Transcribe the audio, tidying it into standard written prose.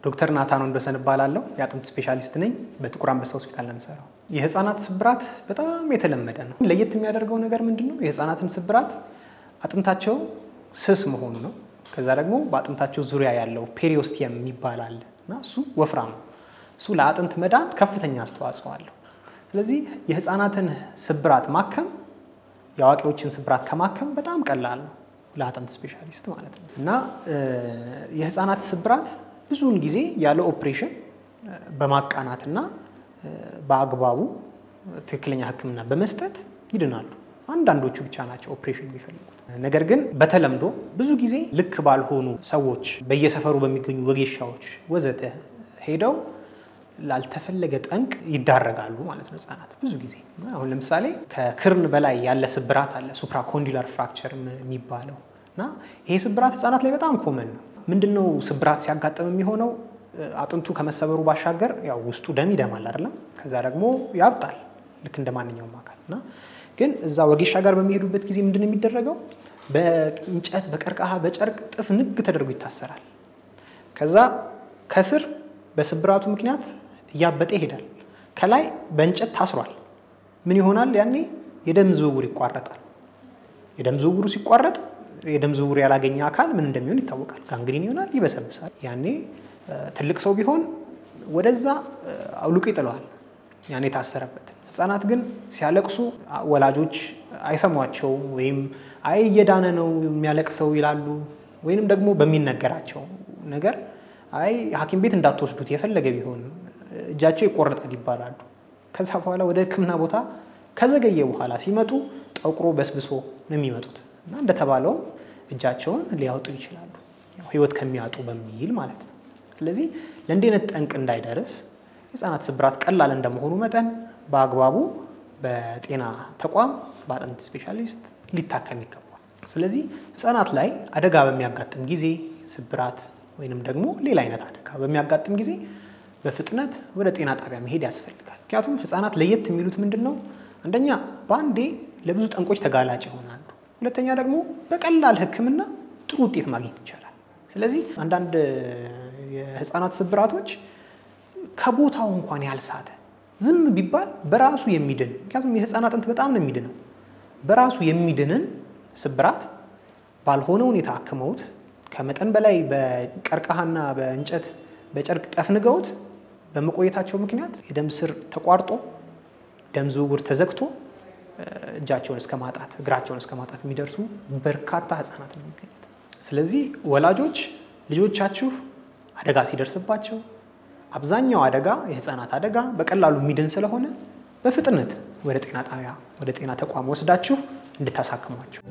ዶክተር ናታን ወንዶሰን እባላለሁ የአጥንት ስፔሻሊስት ነኝ በጥቁር አንበሳ ሆስፒታል ነው የምሰራው የህፃናት ስብራት በጣም የተለመደ ነው ለየት የሚያደርገው ነገር ምንድነው የህፃናትን ስብራት አጥንታቸው ስስ መሆኑ ነው ከዛ ደግሞ በአጥንታቸው ዙሪያ ያለው ፔሪዮስቲየም ይባላል እና እሱ ወፍራም ነው እሱ ለአጥንት መዳን ከፍተኛ አስተዋጽኦ አለው ስለዚህ የህፃናትን ስብራት ማከም ያዋቂዎችን ስብራት ከማከም በጣም ቀላል ነው ለአጥንት ስፔሻሊስት ማለት ነው እና የህፃናት ስብራት ብዙውን ጊዜ ያለ ኦፕሬሽን በማቃናትና በአግባቡ ትክክለኛ ህክምና በመስጠት ይድናሉ አንዳንዶቹ ብቻ ናቸው ኦፕሬሽን የሚፈልጉት ነገር ግን በተለምዶ ብዙ ጊዜ ልክ ባልሆኑ ሰዎች በየሰፈሩ በሚገኙ ወጌሻዎች ወዘተ ሄደው ላልተፈለገ ጠንቅ ይዳረጋሉ ማለት ነው ህፃናት ብዙ ጊዜ አሁን ለምሳሌ ከክርን በላይ ያለ ስብራት አለ ሱፕራኮንዲላር ፍራክቸር የሚባለው እና ይሄ ስብራት ህፃናት ላይ በጣም ኮመን ነው ምንድነው ስብራት ሲያጋጥም የሚሆነው አጥንቱ ከመሰበሩ ባሻገር ያው ውስጡ ደም ይደማል አይደለም ከዛ ደግሞ ያብጣል ልክ እንደማንኛውም አካልና ግን እዛ ወጌሻ ጋር በሚሄዱበት ጊዜ ምንድነው የሚደረገው በእንጨት በቀርቃሃ በጨርቅ ጥፍ ንግ ተደርጎ ይታሰራል ከዛ ከስር በስብራቱ ምክንያት ያበጠ ይሄዳል ከላይ በእንጨት ታስሯል ምን ይሆናል ያኔ የደም ዝውውር ይቋረጣል የደም ዝውውሩ ሲቋረጥ የደም ዝውውር ያላገኘ አካል ምን እንደሚሆን ይታወቃል ጋንግሪን ይሆናል ይበሰብሳል ያኔ ትልቅ ሰው ቢሆን ወደዛ አውልቆ ይጥለዋል ያኔ ታሰረበት ህፃናት ግን ሲያለቅሱ ወላጆች አይሰሟቸው ወይም አይ እየዳነ ነው የሚያለቅሰው ይላሉ ወይንም ደግሞ በሚነገራቸው ነገር አይ ሐኪም ቤት እንዳትወስዱት የፈለገ ቢሆን እጃቸው ይቆረጣል ይባላሉ ከዛ በኋላ ወደ ህክምና ቦታ ከዘገየ በኋላ ሲመጡ ጠቁሮ በስብሶ ነው የሚመጡት እና እንደተባለው እጃቸውን ሊያወጡ ይችላሉ ያው ህይወት ከሚያጡ በሚል ማለት ነው ስለዚህ ለእንደነት ጠንቅ እንዳይደርስ የህፃናት ስብራት ቀላል እንደመሆኑ መጠን በአግባቡ በጤና ተቋም በአጥንት ስፔሻሊስት ሊታከም ይገባል ስለዚህ ህፃናት ላይ አደጋ በሚያጋጥም ጊዜ ስብራት ወይንም ደግሞ ሌላ አይነት አደጋ በሚያጋጥም ጊዜ በፍጥነት ወደ ጤና ጣቢያ መሄድ ያስፈልጋል ምክንያቱም ህፃናት ለየት የሚሉት ምንድነው አንደኛ ባንዴ ለብዙ ጠንቆች ተጋላጭ ይሆናሉ ሁለተኛ ደግሞ በቀላል ህክምና ጥሩ ውጤት ማግኘት ይቻላል ስለዚህ አንዳንድ የህፃናት ስብራቶች ከቦታው እንኳን ያልሳተ ዝም ቢባል በራሱ የሚድን ምክንያቱም የህፃናት አጥንት በጣም ነው የሚድነው በራሱ የሚድንን ስብራት ባልሆነ ሁኔታ አክመውት ከመጠን በላይ በቀርቃሃና በእንጨት በጨርቅ ጠፍንገውት በመቆየታቸው ምክንያት የደም ስር ተቋርጦ ደም ዝውውር ተዘግቶ እጃቸውን እስከ ማጣት እግራቸውን እስከ ማጣት የሚደርሱ በርካታ ህፃናት ነው የሚገኙት ስለዚህ ወላጆች ልጆቻችሁ አደጋ ሲደርስባቸው አብዛኛው አደጋ የህፃናት አደጋ በቀላሉ የሚድን ስለሆነ በፍጥነት ወደ ጤና ጣቢያ ወደ ጤና ተቋም ወስዳችሁ እንድታሳክሟቸው